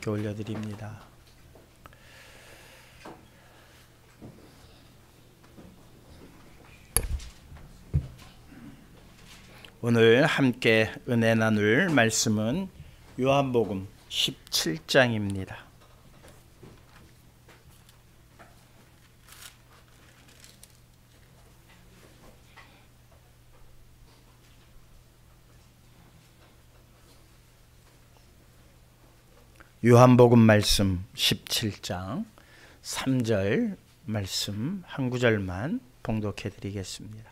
하나님께 올려드립니다. 오늘 함께 은혜 나눌 말씀은 요한복음 17장입니다. 요한복음 말씀 17장 3절 말씀 한 구절만 봉독해 드리겠습니다.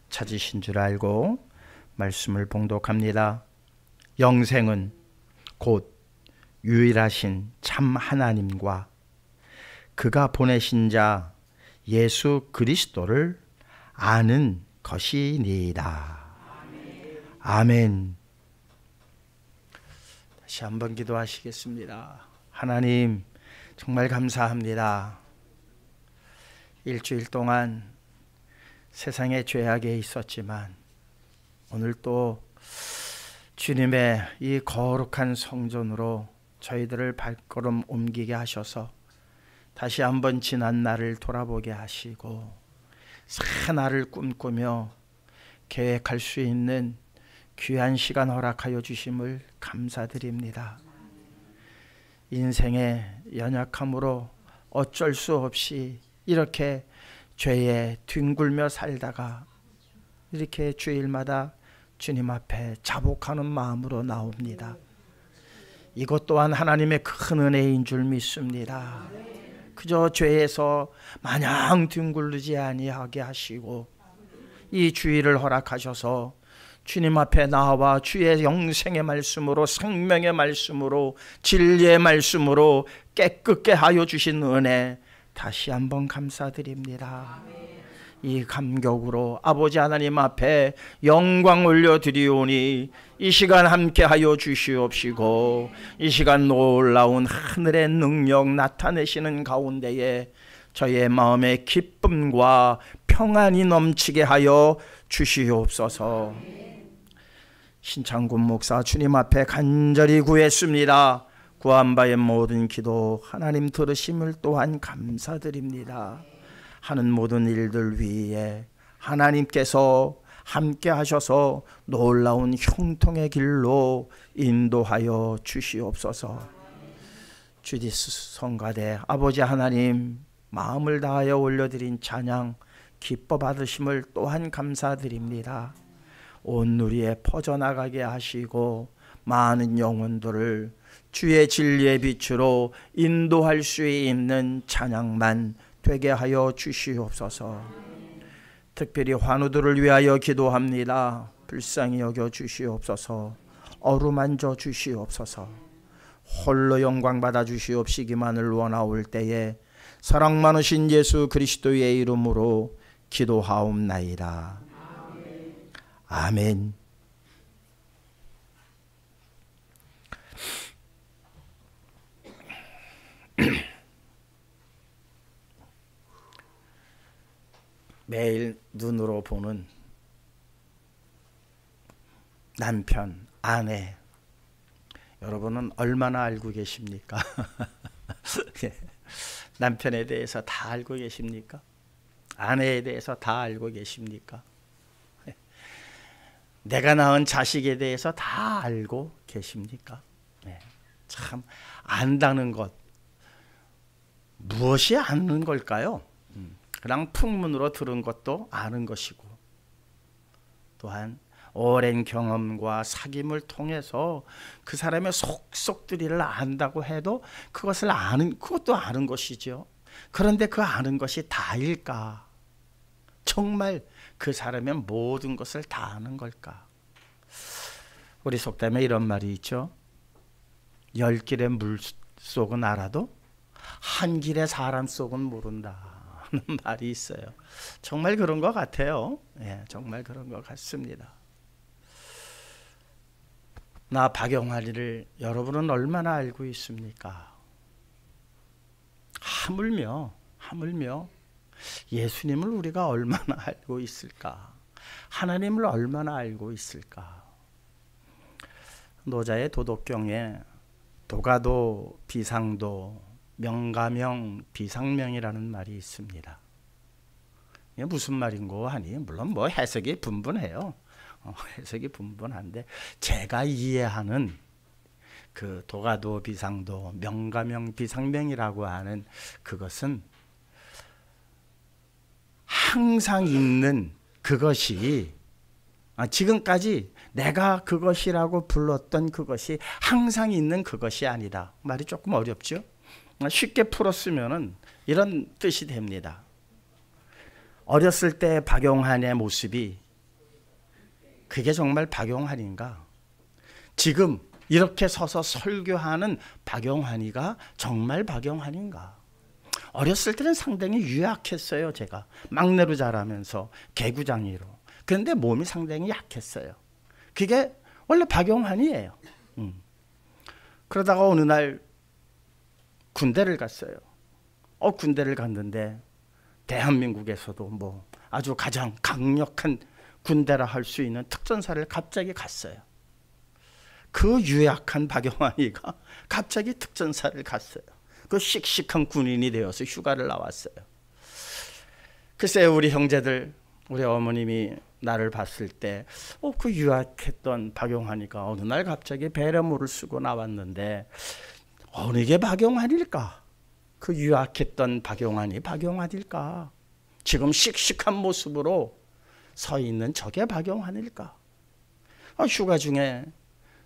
찾으신 줄 알고 말씀을 봉독합니다. 영생은 곧 유일하신 참 하나님과 그가 보내신 자 예수 그리스도를 아는 것이니이다. 아멘. 다시 한번 기도하시겠습니다. 하나님 정말 감사합니다. 일주일 동안 세상에 죄악에 있었지만 오늘 또 주님의 이 거룩한 성전으로 저희들을 발걸음 옮기게 하셔서 다시 한번 지난 날을 돌아보게 하시고 새 날을 꿈꾸며 계획할 수 있는 귀한 시간 허락하여 주심을 감사드립니다. 인생의 연약함으로 어쩔 수 없이 이렇게 죄에 뒹굴며 살다가 이렇게 주일마다 주님 앞에 자복하는 마음으로 나옵니다. 이것 또한 하나님의 큰 은혜인 줄 믿습니다. 그저 죄에서 마냥 뒹굴르지 아니하게 하시고 이 주일을 허락하셔서 주님 앞에 나와 주의 영생의 말씀으로 생명의 말씀으로 진리의 말씀으로 깨끗게 하여 주신 은혜 다시 한번 감사드립니다. 이 감격으로 아버지 하나님 앞에 영광 올려드리오니 이 시간 함께 하여 주시옵시고 이 시간 놀라운 하늘의 능력 나타내시는 가운데에 저의 마음의 기쁨과 평안이 넘치게 하여 주시옵소서. 신창군 목사 주님 앞에 간절히 구했습니다. 구한 바의 모든 기도 하나님 들으심을 또한 감사드립니다. 하는 모든 일들 위에 하나님께서 함께 하셔서 놀라운 형통의 길로 인도하여 주시옵소서. 주디스 성가대 아버지 하나님 마음을 다하여 올려드린 찬양 기뻐 받으심을 또한 감사드립니다. 온 누리에 퍼져나가게 하시고 많은 영혼들을 주의 진리의 빛으로 인도할 수 있는 찬양만 되게 하여 주시옵소서. 특별히 환우들을 위하여 기도합니다. 불쌍히 여겨 주시옵소서. 어루만져 주시옵소서. 홀로 영광 받아 주시옵시기만을 원하올 때에 사랑 많으신 예수 그리스도의 이름으로 기도하옵나이다. 아멘. 매일 눈으로 보는 남편, 아내, 여러분은 얼마나 알고 계십니까? 남편에 대해서 다 알고 계십니까? 아내에 대해서 다 알고 계십니까? 내가 낳은 자식에 대해서 다 알고 계십니까? 참 안다는 것, 무엇이 아는 걸까요? 그냥 풍문으로 들은 것도 아는 것이고, 또한 오랜 경험과 사귐을 통해서 그 사람의 속속들이를 안다고 해도 그것을 그것도 아는 것이죠. 그런데 그 아는 것이 다일까? 정말 그 사람의 모든 것을 다 아는 걸까? 우리 속담에 이런 말이 있죠. 10길의 물속은 알아도 한 길의 사람 속은 모른다 하는 말이 있어요. 정말 그런 것 같아요. 정말 그런 것 같습니다. 나 박영환이를 여러분은 얼마나 알고 있습니까? 하물며 예수님을 우리가 얼마나 알고 있을까? 하나님을 얼마나 알고 있을까? 노자의 도덕경에 도가도 비상도 명가명 비상명이라는 말이 있습니다. 이게 무슨 말인고 하니 물론 뭐 해석이 분분해요. 해석이 분분한데 제가 이해하는 그 도가도 비상도 명가명 비상명이라고 하는 그것은 항상 있는 그것이 지금까지 내가 그것이라고 불렀던 그것이 항상 있는 그것이 아니다. 말이 조금 어렵죠? 쉽게 풀었으면 이런 뜻이 됩니다. 어렸을 때 박용환의 모습이 그게 정말 박용환인가? 지금 이렇게 서서 설교하는 박용환이가 정말 박용환인가? 어렸을 때는 상당히 유약했어요. 제가 막내로 자라면서 개구장이로. 그런데 몸이 상당히 약했어요. 그게 원래 박용환이에요. 그러다가 어느 날 군대를 갔어요. 군대를 갔는데 대한민국에서도 뭐 아주 가장 강력한 군대라 할 수 있는 특전사를 갑자기 갔어요. 그 유약한 박용환이가 갑자기 특전사를 갔어요. 그 씩씩한 군인이 되어서 휴가를 나왔어요. 글쎄요, 우리 형제들, 우리 어머님이 나를 봤을 때 그 유약했던 박용환이가 어느 날 갑자기 베레모를 쓰고 나왔는데 어느 게 박용환일까? 그 유약했던 박용환이 박용환일까? 지금 씩씩한 모습으로 서 있는 저게 박용환일까? 휴가 중에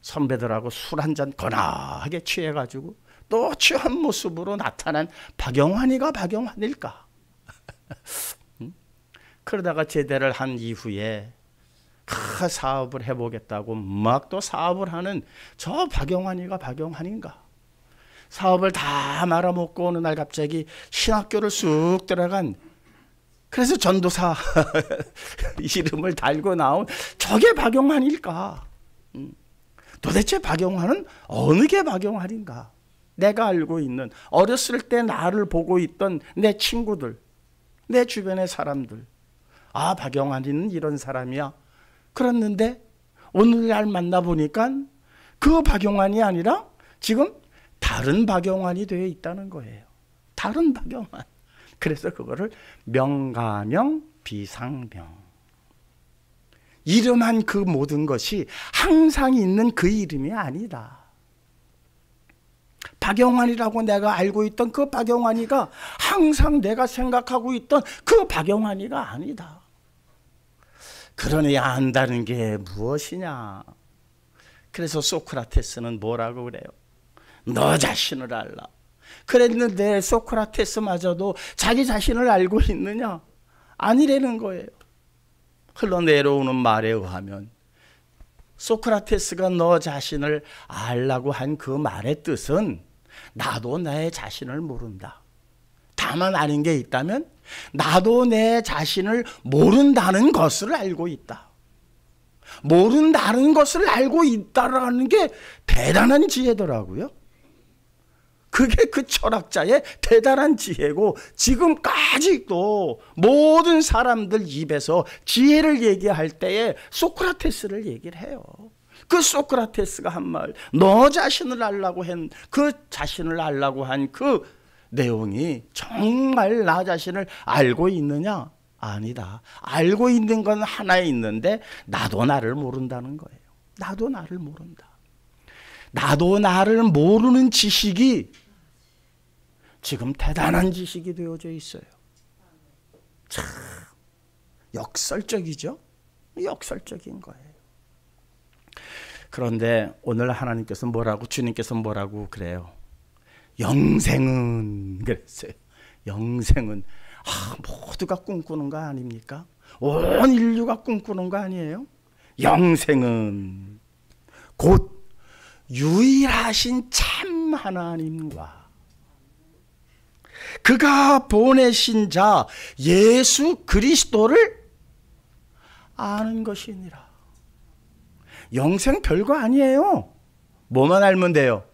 선배들하고 술 한잔 거나하게 취해가지고 또 취한 모습으로 나타난 박용환이가 박용환일까? 그러다가 제대를 한 이후에 사업을 해보겠다고 막 또 사업을 하는 저 박용환이가 박용환인가? 사업을 다 말아먹고 어느 날 갑자기 신학교를 쑥 들어간, 그래서 전도사 이름을 달고 나온 저게 박용환일까? 도대체 박용환은 어느 게 박용환인가? 내가 알고 있는 어렸을 때 나를 보고 있던 내 친구들, 내 주변의 사람들, 박용환이는 이런 사람이야. 그랬는데 오늘날 만나보니까 그 박용환이 아니라 지금 다른 박용환이 되어 있다는 거예요. 다른 박용환. 그래서 그거를 명가명 비상명. 이름한 그 모든 것이 항상 있는 그 이름이 아니다. 박용환이라고 내가 알고 있던 그 박용환이가 항상 내가 생각하고 있던 그 박용환이가 아니다. 그러니 안다는 게 무엇이냐? 그래서 소크라테스는 뭐라고 그래요? 너 자신을 알라. 그랬는데 소크라테스마저도 자기 자신을 알고 있느냐? 아니라는 거예요. 흘러내려오는 말에 의하면 소크라테스가 너 자신을 알라고 한 그 말의 뜻은 나도 내 자신을 모른다. 다만 아는 게 있다면 나도 내 자신을 모른다는 것을 알고 있다. 모른다는 것을 알고 있다라는 게 대단한 지혜더라고요. 그게 그 철학자의 대단한 지혜고, 지금까지도 모든 사람들 입에서 지혜를 얘기할 때에 소크라테스를 얘기를 해요. 그 소크라테스가 한 말, 너 자신을 알라고 한 그 자신을 알라고 한 그 내용이 정말 나 자신을 알고 있느냐? 아니다. 알고 있는 건 하나에 있는데 나도 나를 모른다는 거예요. 나도 나를 모른다. 나도 나를 모르는 지식이 지금 대단한 지식이 되어져 있어요. 참 역설적이죠? 역설적인 거예요. 그런데 오늘 하나님께서 뭐라고, 주님께서 뭐라고 그래요? 영생은 그랬어요. 영생은 모두가 꿈꾸는 거 아닙니까? 온 인류가 꿈꾸는 거 아니에요? 영생은 곧 유일하신 참 하나님과 그가 보내신 자 예수 그리스도를 아는 것이니라. 영생 별거 아니에요. 뭐만 알면 돼요?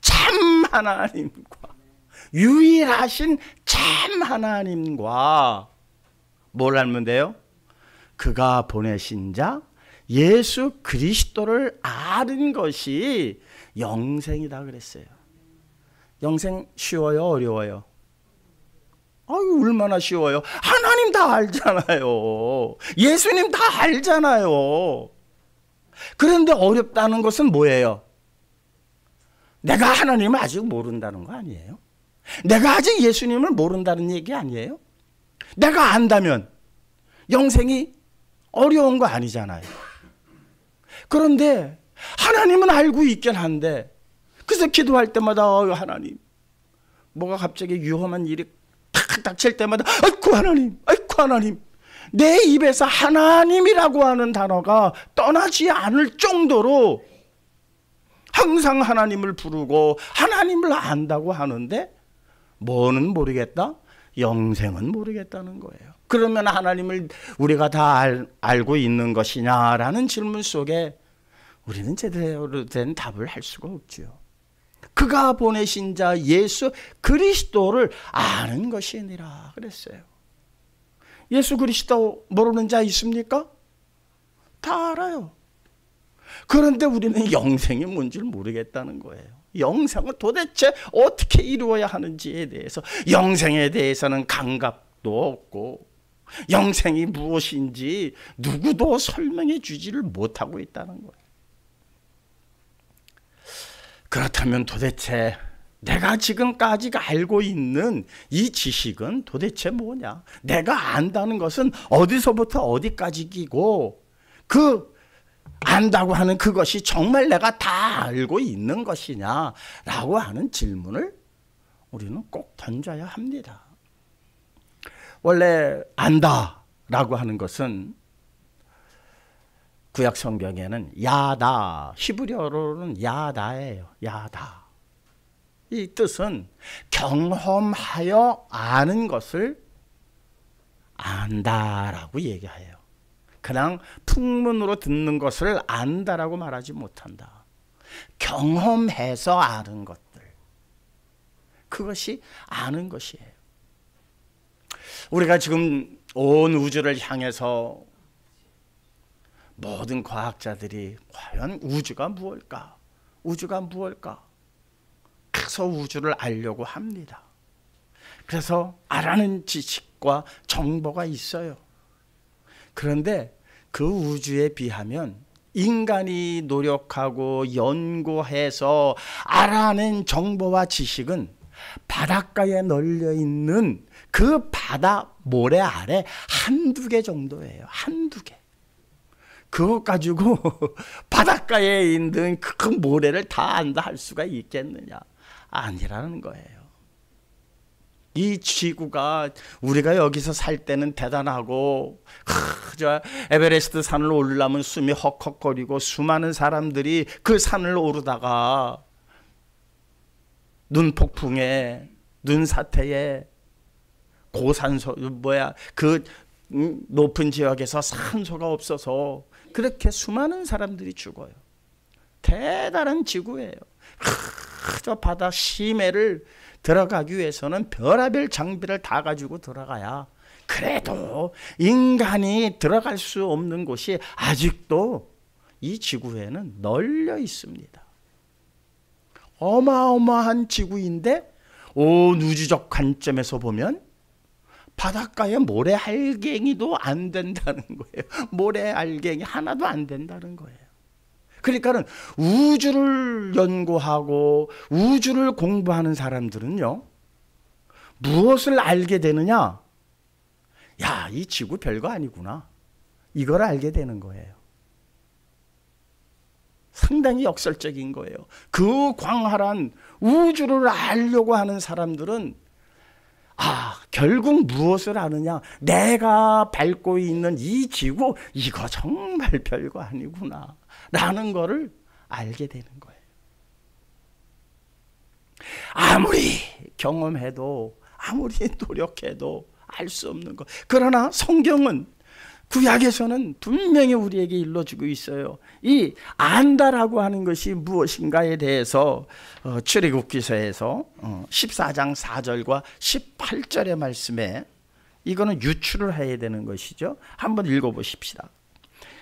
참 하나님과, 유일하신 참 하나님과 뭘 알면 돼요? 그가 보내신 자 예수 그리스도를 아는 것이 영생이다 그랬어요. 영생 쉬워요, 어려워요? 아유, 얼마나 쉬워요. 하나님 다 알잖아요. 예수님 다 알잖아요. 그런데 어렵다는 것은 뭐예요? 내가 하나님을 아직 모른다는 거 아니에요? 내가 아직 예수님을 모른다는 얘기 아니에요? 내가 안다면 영생이 어려운 거 아니잖아요. 그런데 하나님은 알고 있긴 한데, 그래서 기도할 때마다 하나님, 뭐가 갑자기 위험한 일이 탁 닥칠 때마다 아이고 하나님, 아이고 하나님, 내 입에서 하나님이라고 하는 단어가 떠나지 않을 정도로 항상 하나님을 부르고 하나님을 안다고 하는데 뭐는 모르겠다? 영생은 모르겠다는 거예요. 그러면 하나님을 우리가 다 알고 있는 것이냐라는 질문 속에 우리는 제대로 된 답을 할 수가 없죠. 그가 보내신 자 예수 그리스도를 아는 것이니라 그랬어요. 예수 그리스도 모르는 자 있습니까? 다 알아요. 그런데 우리는 영생이 뭔지를 모르겠다는 거예요. 영생은 도대체 어떻게 이루어야 하는지에 대해서, 영생에 대해서는 감각도 없고 영생이 무엇인지 누구도 설명해 주지를 못하고 있다는 거예요. 그렇다면 도대체 내가 지금까지 알고 있는 이 지식은 도대체 뭐냐? 내가 안다는 것은 어디서부터 어디까지이고, 그 안다고 하는 그것이 정말 내가 다 알고 있는 것이냐라고 하는 질문을 우리는 꼭 던져야 합니다. 원래 안다라고 하는 것은 구약 성경에는 야다, 히브리어로는 야다예요. 야다. 이 뜻은 경험하여 아는 것을 안다라고 얘기해요. 그냥 풍문으로 듣는 것을 안다라고 말하지 못한다. 경험해서 아는 것들, 그것이 아는 것이에요. 우리가 지금 온 우주를 향해서 모든 과학자들이 과연 우주가 무엇일까? 우주가 무엇일까? 그래서 우주를 알려고 합니다. 그래서 알아는 지식과 정보가 있어요. 그런데 그 우주에 비하면 인간이 노력하고 연구해서 알아낸 정보와 지식은 바닷가에 널려 있는 그 바다 모래 아래 한두 개 정도예요. 한두 개. 그것 가지고 바닷가에 있는 그 모래를 다 안다 할 수가 있겠느냐? 아니라는 거예요. 이 지구가, 우리가 여기서 살 때는 대단하고, 저 에베레스트 산을 오르려면 숨이 헉헉거리고 수많은 사람들이 그 산을 오르다가 눈폭풍에, 눈사태에, 고산소, 그 높은 지역에서 산소가 없어서 그렇게 수많은 사람들이 죽어요. 대단한 지구예요. 저 바다 심해를 들어가기 위해서는 별의별 장비를 다 가지고 들어가야, 그래도 인간이 들어갈 수 없는 곳이 아직도 이 지구에는 널려 있습니다. 어마어마한 지구인데 온 우주적 관점에서 보면 바닷가에 모래 알갱이도 안 된다는 거예요. 모래 알갱이 하나도 안 된다는 거예요. 그러니까는 우주를 연구하고 우주를 공부하는 사람들은요, 무엇을 알게 되느냐? 야, 이 지구 별거 아니구나. 이걸 알게 되는 거예요. 상당히 역설적인 거예요. 그 광활한 우주를 알려고 하는 사람들은 결국 무엇을 아느냐? 내가 밟고 있는 이 지구, 이거 정말 별거 아니구나 라는 거를 알게 되는 거예요. 아무리 경험해도, 아무리 노력해도 알 수 없는 것. 그러나 성경은, 구약에서는 분명히 우리에게 일러주고 있어요. 이 안다라고 하는 것이 무엇인가에 대해서 출애굽기서에서 14장 4절과 18절의 말씀에, 이거는 유추를 해야 되는 것이죠. 한번 읽어보십시다.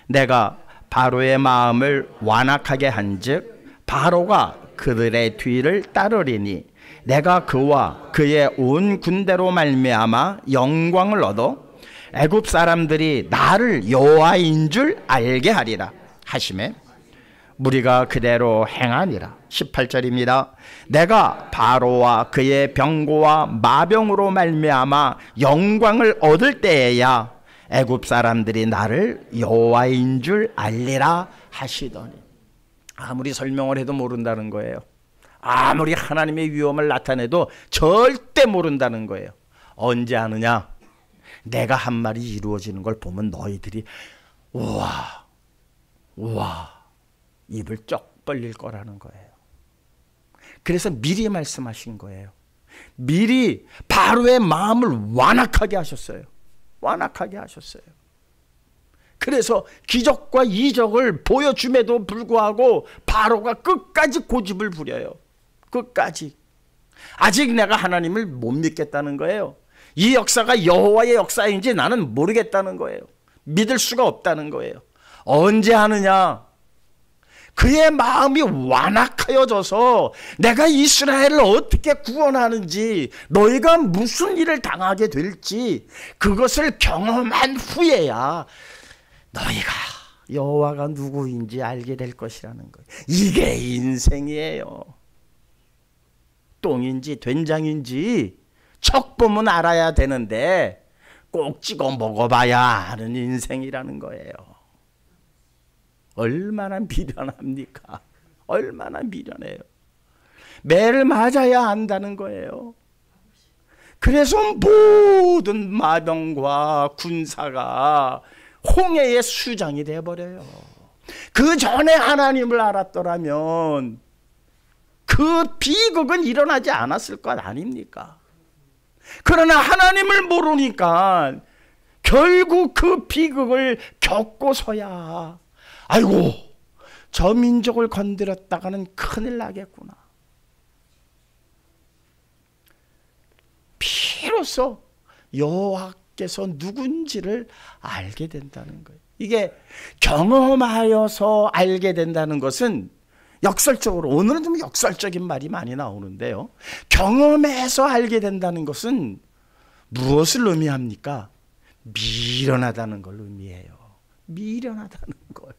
내가 바로의 마음을 완악하게 한즉 바로가 그들의 뒤를 따르리니 내가 그와 그의 온 군대로 말미암아 영광을 얻어 애굽 사람들이 나를 여호와인 줄 알게 하리라 하시매 무리가 그대로 행하니라. 18절입니다. 내가 바로와 그의 병거와 마병으로 말미암아 영광을 얻을 때에야 애굽 사람들이 나를 여호와인 줄 알리라 하시더니, 아무리 설명을 해도 모른다는 거예요. 아무리 하나님의 위엄을 나타내도 절대 모른다는 거예요. 언제 아느냐? 내가 한 말이 이루어지는 걸 보면 너희들이 우와 입을 쩍 벌릴 거라는 거예요. 그래서 미리 말씀하신 거예요. 미리 바로의 마음을 완악하게 하셨어요. 완악하게 하셨어요. 그래서 기적과 이적을 보여줌에도 불구하고 바로가 끝까지 고집을 부려요. 끝까지. 아직 내가 하나님을 못 믿겠다는 거예요. 이 역사가 여호와의 역사인지 나는 모르겠다는 거예요. 믿을 수가 없다는 거예요. 언제 하느냐? 그의 마음이 완악하여져서 내가 이스라엘을 어떻게 구원하는지, 너희가 무슨 일을 당하게 될지 그것을 경험한 후에야 너희가 여호와가 누구인지 알게 될 것이라는 거예요. 이게 인생이에요. 똥인지 된장인지 척 보면 알아야 되는데 꼭 찍어 먹어봐야 하는 인생이라는 거예요. 얼마나 미련합니까? 얼마나 미련해요. 매를 맞아야 한다는 거예요. 그래서 모든 마병과 군사가 홍해의 수장이 돼버려요. 그 전에 하나님을 알았더라면 그 비극은 일어나지 않았을 것 아닙니까? 그러나 하나님을 모르니까 결국 그 비극을 겪고서야 아이고 저 민족을 건드렸다가는 큰일 나겠구나. 비로소 여호와께서 누군지를 알게 된다는 거예요. 이게 경험하여서 알게 된다는 것은 역설적으로, 오늘은 좀 역설적인 말이 많이 나오는데요, 경험해서 알게 된다는 것은 무엇을 의미합니까? 미련하다는 걸 의미해요. 미련하다는 걸.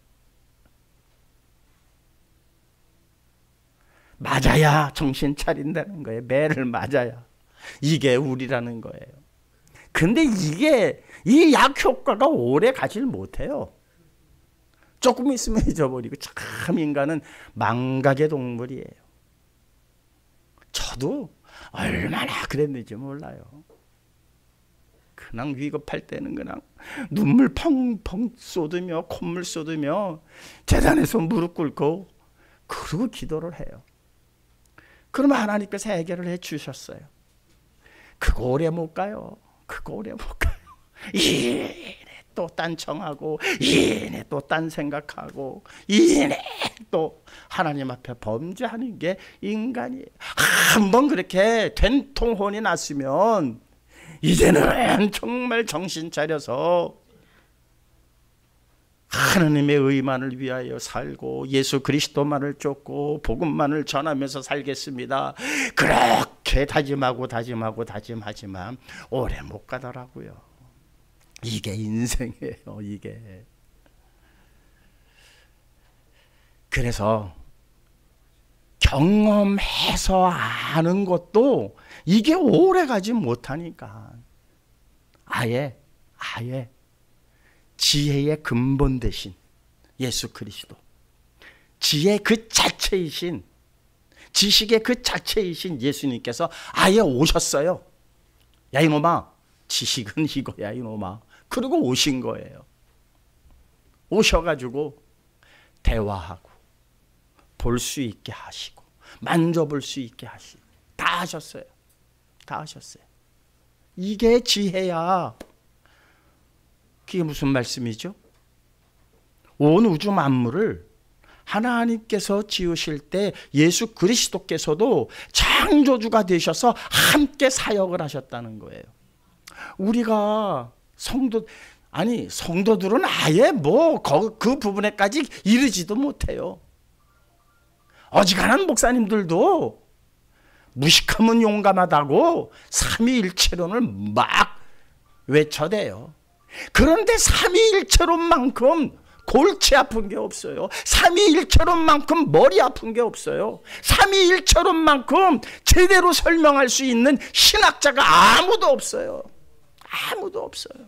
맞아야 정신 차린다는 거예요. 매를 맞아야. 이게 우리라는 거예요. 근데 이게 이 약 효과가 오래 가질 못해요. 조금 있으면 잊어버리고. 참 인간은 망각의 동물이에요. 저도 얼마나 그랬는지 몰라요. 그냥 위급할 때는 그냥 눈물 펑펑 쏟으며 콧물 쏟으며 재단에서 무릎 꿇고 그러고 기도를 해요. 그러면 하나님께서 해결을 해 주셨어요. 그거 오래 못 가요. 그거 오래 못 가요. 이내 또 딴청하고 이내 또 딴 생각하고 이내 또 하나님 앞에 범죄하는 게 인간이에요. 한번 그렇게 된통 혼이 났으면 이제는 정말 정신 차려서 하나님의 의만을 위하여 살고 예수 그리스도만을 쫓고 복음만을 전하면서 살겠습니다. 그렇게 다짐하지만 오래 못 가더라고요. 이게 인생이에요. 이게. 그래서 경험해서 아는 것도 이게 오래 가지 못하니까 아예 지혜의 근본 되신 예수 그리스도, 지혜 그 자체이신, 지식의 그 자체이신 예수님께서 아예 오셨어요. 야 이놈아, 지식은 이거야 이놈아. 그리고 오신 거예요. 오셔가지고 대화하고 볼 수 있게 하시고 만져볼 수 있게 하시고 다 하셨어요. 다 하셨어요. 이게 지혜야. 그게 무슨 말씀이죠? 온 우주 만물을 하나님께서 지으실 때 예수 그리스도께서도 창조주가 되셔서 함께 사역을 하셨다는 거예요. 우리가 성도들은 아예 그 부분에까지 이르지도 못해요. 어지간한 목사님들도 무식하면 용감하다고 삼위일체론을 막 외쳐대요. 그런데 삼위일체론만큼 골치 아픈 게 없어요. 삼위일체론만큼 머리 아픈 게 없어요. 삼위일체론만큼 제대로 설명할 수 있는 신학자가 아무도 없어요. 아무도 없어요.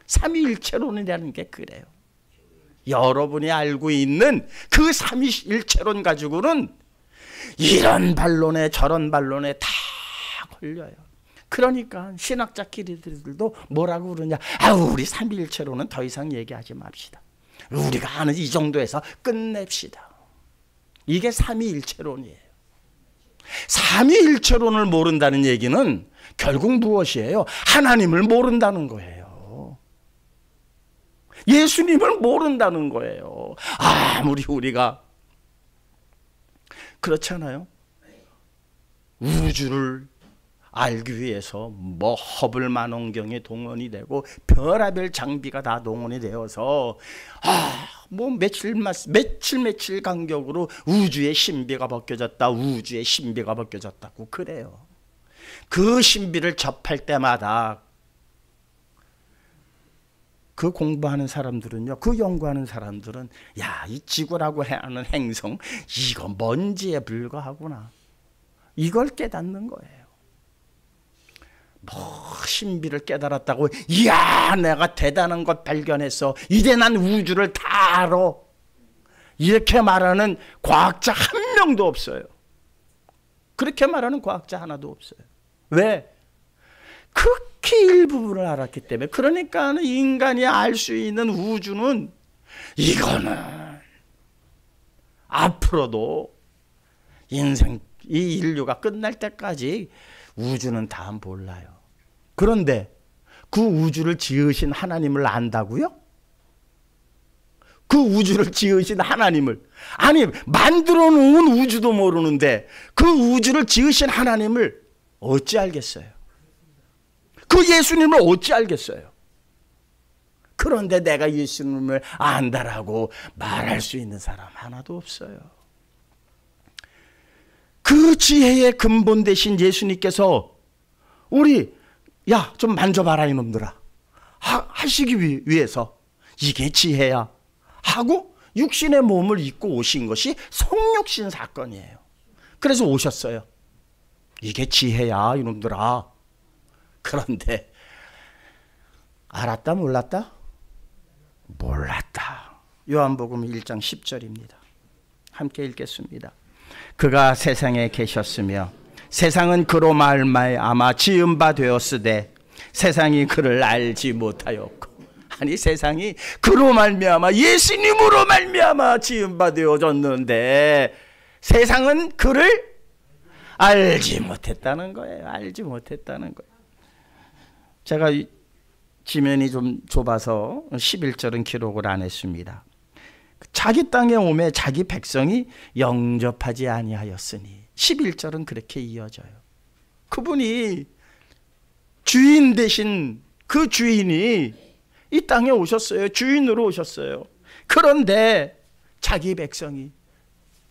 삼위일체론이라는 게 그래요. 여러분이 알고 있는 그 삼위일체론 가지고는 이런 반론에 저런 반론에 다 걸려요. 그러니까 신학자끼리들도 뭐라고 그러냐, 우리 삼위일체론은 더 이상 얘기하지 맙시다. 우리가 아는 이 정도에서 끝냅시다. 이게 삼위일체론이에요. 삼위일체론을 모른다는 얘기는 결국 무엇이에요? 하나님을 모른다는 거예요. 예수님을 모른다는 거예요. 아무리 우리가 그렇잖아요. 우주를 알기 위해서 뭐 허블 만원경이 동원이 되고 별하별 장비가 다 동원이 되어서 뭐 며칠 간격으로 우주의 신비가 벗겨졌다, 우주의 신비가 벗겨졌다고 그래요. 그 신비를 접할 때마다 그 공부하는 사람들은요, 그 연구하는 사람들은 이 지구라고 하는 행성 이거 먼지에 불과하구나, 이걸 깨닫는 거예요. 뭐 신비를 깨달았다고 이야 내가 대단한 것 발견했어, 이제 난 우주를 다 알아, 이렇게 말하는 과학자 한 명도 없어요. 그렇게 말하는 과학자 하나도 없어요. 왜? 극히 일부분을 알았기 때문에. 그러니까 인간이 알 수 있는 우주는, 이거는 앞으로도 인생, 이 인류가 끝날 때까지 우주는 다 몰라요. 그런데 그 우주를 지으신 하나님을 안다고요? 그 우주를 지으신 하나님을, 아니 만들어 놓은 우주도 모르는데 그 우주를 지으신 하나님을 어찌 알겠어요? 그 예수님을 어찌 알겠어요? 그런데 내가 예수님을 안다라고 말할 수 있는 사람 하나도 없어요. 그 지혜의 근본 되신 예수님께서 우리 좀 만져봐라 이놈들아 하시기 위해서 이게 지혜야 하고 육신의 몸을 입고 오신 것이 성육신 사건이에요. 그래서 오셨어요. 이게 지혜야 이놈들아. 그런데 알았다 몰랐다? 몰랐다. 요한복음 1장 10절입니다. 함께 읽겠습니다. 그가 세상에 계셨으며 세상은 그로 말미암아 지은 바 되었으되 세상이 그를 알지 못하였고. 아니 세상이 그로 말미암아, 예수님으로 말미암아 지은 바 되어졌는데 세상은 그를 알지 못했다는 거예요. 알지 못했다는 거예요. 제가 지면이 좀 좁아서 11절은 기록을 안 했습니다. 자기 땅에 오매 자기 백성이 영접하지 아니하였으니 11절은 그렇게 이어져요. 그분이 주인 되신 그 주인이 이 땅에 오셨어요. 주인으로 오셨어요. 그런데 자기 백성이,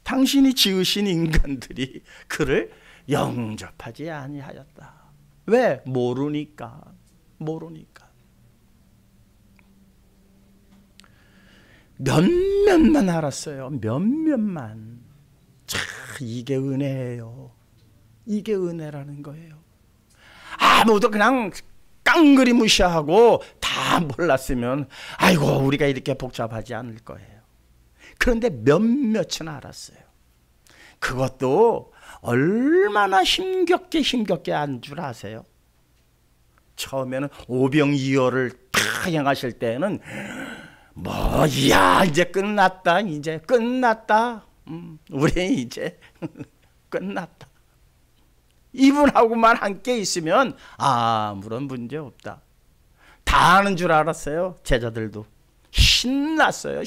당신이 지으신 인간들이 그를 영접하지 아니하였다. 왜? 모르니까. 몇몇만 알았어요. 몇몇만. 이게 은혜예요. 이게 은혜라는 거예요. 아무도 그냥 깡그리 무시하고 다 몰랐으면 아이고 우리가 이렇게 복잡하지 않을 거예요. 그런데 몇몇은 알았어요. 그것도 얼마나 힘겹게 한 줄 아세요? 처음에는 오병이어를 다 행하실 때는 이제 끝났다. 이제 끝났다. 우리 이제 끝났다. 이분하고만 함께 있으면 아무런 문제 없다. 다 아는 줄 알았어요. 제자들도 신났어요.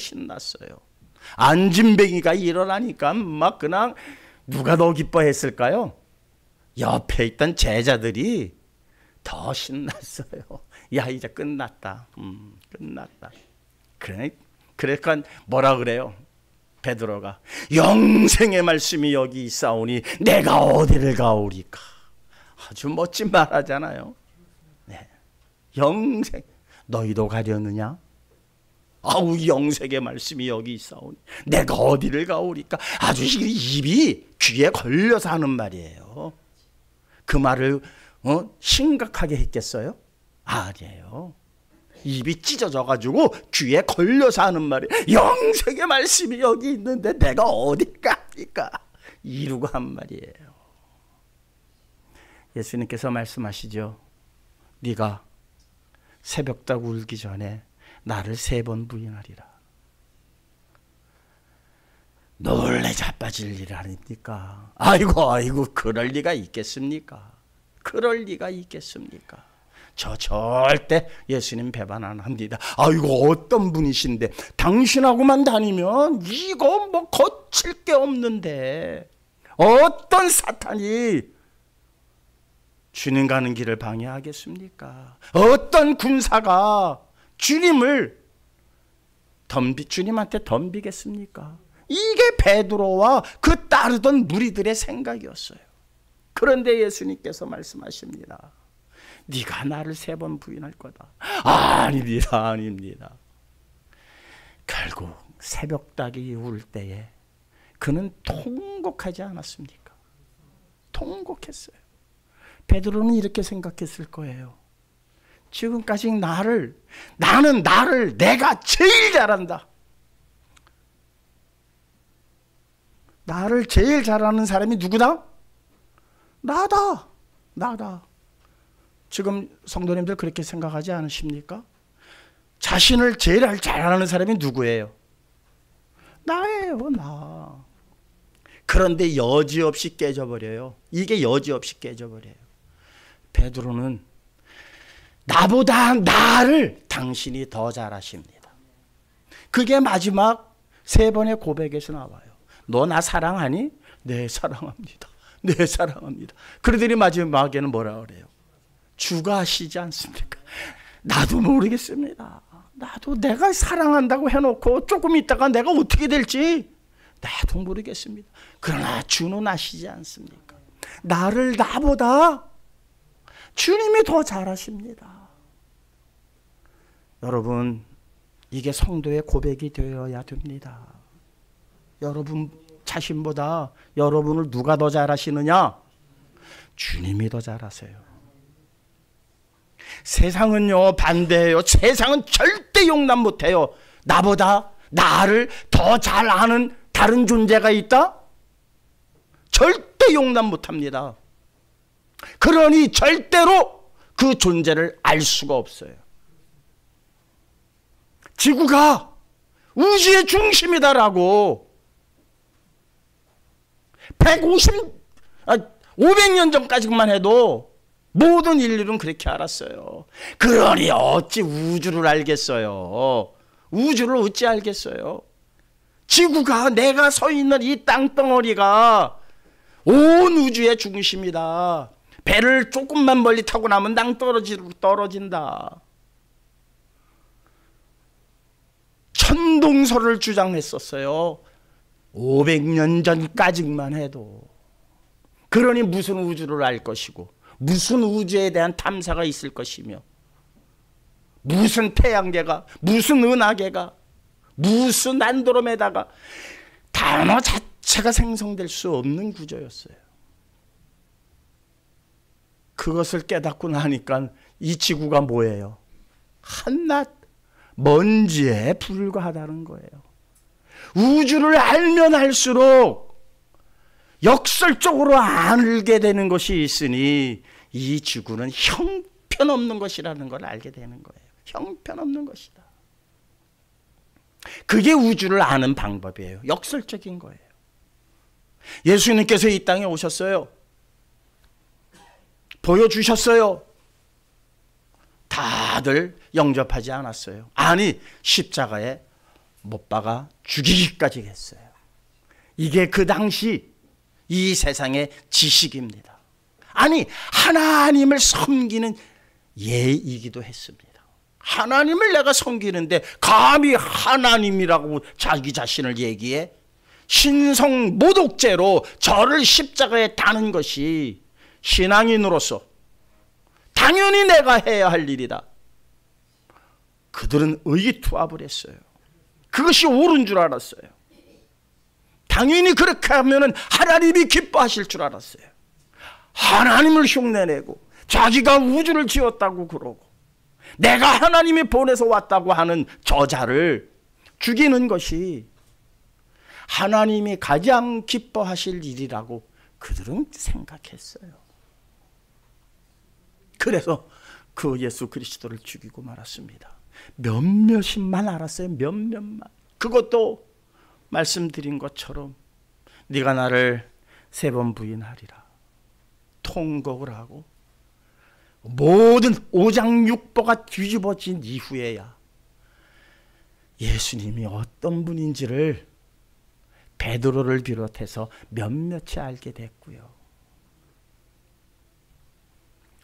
안진뱅이가 일어나니까 막 그냥 누가 더 기뻐했을까요? 옆에 있던 제자들이 더 신났어요. 야 이제 끝났다. 끝났다. 그러니까 뭐라 그래요? 베드로가 영생의 말씀이 여기 있사오니 내가 어디를 가오리까. 아주 멋진 말 하잖아요. 네. 영생, 너희도 가려느냐? 아우, 영생의 말씀이 여기 있사오니 내가 어디를 가오리까. 아주 입이 귀에 걸려서 하는 말이에요. 그 말을 심각하게 했겠어요? 아니에요. 입이 찢어져가지고 귀에 걸려서 하는 말이에요. 영생의 말씀이 여기 있는데 내가 어디 갑니까? 이루고 한 말이에요. 예수님께서 말씀하시죠. 네가 새벽닭 울기 전에 나를 3번 부인하리라. 놀래 자빠질 일 아닙니까? 아이고 그럴 리가 있겠습니까? 그럴 리가 있겠습니까? 저 절대 예수님 배반 안 합니다. 아이고 어떤 분이신데 당신하고만 다니면 이거 뭐 거칠 게 없는데 어떤 사탄이 주님 가는 길을 방해하겠습니까? 어떤 군사가 주님을 주님한테 덤비겠습니까? 이게 베드로와 그 따르던 무리들의 생각이었어요. 그런데 예수님께서 말씀하십니다. 네가 나를 3번 부인할 거다. 아닙니다. 결국 새벽닭이 울 때에 그는 통곡하지 않았습니까? 통곡했어요. 베드로는 이렇게 생각했을 거예요. 지금까지 나는 나를 내가 제일 잘한다. 나를 제일 잘하는 사람이 누구다? 나다. 지금 성도님들 그렇게 생각하지 않으십니까? 자신을 제일 잘하는 사람이 누구예요? 나예요, 나. 그런데 여지없이 깨져버려요. 이게 여지없이 깨져버려요. 베드로는 나보다 나를 당신이 더 잘하십니다. 그게 마지막 3번의 고백에서 나와요. 너 나 사랑하니? 네, 사랑합니다. 네, 사랑합니다. 그러더니 마지막에는 뭐라 그래요? 주가 아시지 않습니까? 나도 모르겠습니다. 나도 내가 사랑한다고 해놓고 조금 있다가 내가 어떻게 될지 나도 모르겠습니다. 그러나 주는 아시지 않습니까? 나를 나보다 주님이 더 잘하십니다. 여러분, 이게 성도의 고백이 되어야 됩니다. 여러분 자신보다 여러분을 누가 더 잘하시느냐? 주님이 더 잘하세요. 세상은요 반대예요. 세상은 절대 용납 못해요. 나보다 나를 더 잘 아는 다른 존재가 있다? 절대 용납 못합니다. 그러니 절대로 그 존재를 알 수가 없어요. 지구가 우주의 중심이다라고 500년 전까지만 해도 모든 인류는 그렇게 알았어요. 그러니 어찌 우주를 알겠어요? 우주를 어찌 알겠어요? 지구가, 내가 서 있는 이 땅덩어리가 온 우주의 중심이다. 배를 조금만 멀리 타고 나면 떨어진다. 천동설을 주장했었어요. 500년 전까지만 해도. 그러니 무슨 우주를 알 것이고 무슨 우주에 대한 탐사가 있을 것이며 무슨 태양계가, 무슨 은하계가, 무슨 안드로메다가, 단어 자체가 생성될 수 없는 구조였어요. 그것을 깨닫고 나니까 이 지구가 뭐예요? 한낱 먼지에 불과하다는 거예요. 우주를 알면 알수록 역설적으로 알게 되는 것이 있으니 이 지구는 형편없는 것이라는 걸 알게 되는 거예요. 형편없는 것이다. 그게 우주를 아는 방법이에요. 역설적인 거예요. 예수님께서 이 땅에 오셨어요. 보여주셨어요. 다들 영접하지 않았어요. 아니, 십자가에 못 박아 죽이기까지 했어요. 이게 그 당시 이 세상의 지식입니다. 아니, 하나님을 섬기는 예이기도 했습니다. 하나님을 내가 섬기는데 감히 하나님이라고 자기 자신을 얘기해? 신성 모독죄로 저를 십자가에 다는 것이 신앙인으로서 당연히 내가 해야 할 일이다. 그들은 의기투합을 했어요. 그것이 옳은 줄 알았어요. 당연히 그렇게 하면 하나님이 기뻐하실 줄 알았어요. 하나님을 흉내내고 자기가 우주를 지었다고 그러고 내가 하나님이 보내서 왔다고 하는 저자를 죽이는 것이 하나님이 가장 기뻐하실 일이라고 그들은 생각했어요. 그래서 그 예수 그리스도를 죽이고 말았습니다. 몇몇만 알았어요. 몇몇만. 그것도 말씀드린 것처럼 네가 나를 3번 부인하리라 통곡을 하고 모든 오장육부가 뒤집어진 이후에야 예수님이 어떤 분인지를 베드로를 비롯해서 몇몇이 알게 됐고요.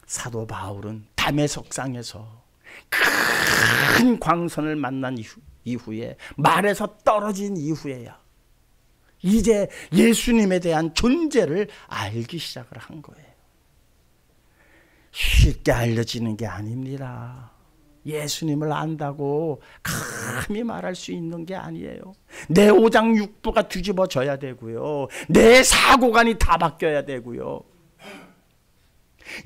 사도 바울은 다메섹상에서 큰 광선을 만난 이후에 말에서 떨어진 이후에야 이제 예수님에 대한 존재를 알기 시작을 한 거예요. 쉽게 알려지는 게 아닙니다. 예수님을 안다고 감히 말할 수 있는 게 아니에요. 내 오장육부가 뒤집어져야 되고요. 내 사고관이 다 바뀌어야 되고요.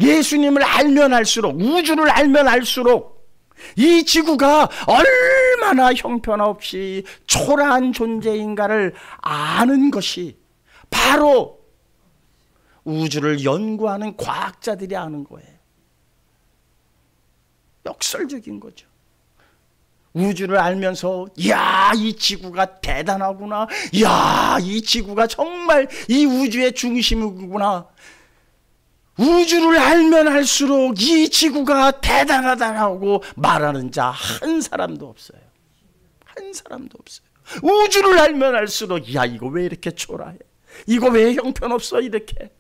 예수님을 알면 알수록, 우주를 알면 알수록 이 지구가 얼마나 형편없이 초라한 존재인가를 아는 것이 바로 우주를 연구하는 과학자들이 아는 거예요. 역설적인 거죠. 우주를 알면서 야, 이 지구가 대단하구나. 야, 이 지구가 정말 이 우주의 중심이구나. 우주를 알면 알수록 이 지구가 대단하다라고 말하는 자 한 사람도 없어요. 한 사람도 없어요. 우주를 알면 알수록 야, 이거 왜 이렇게 초라해? 이거 왜 형편없어 이렇게?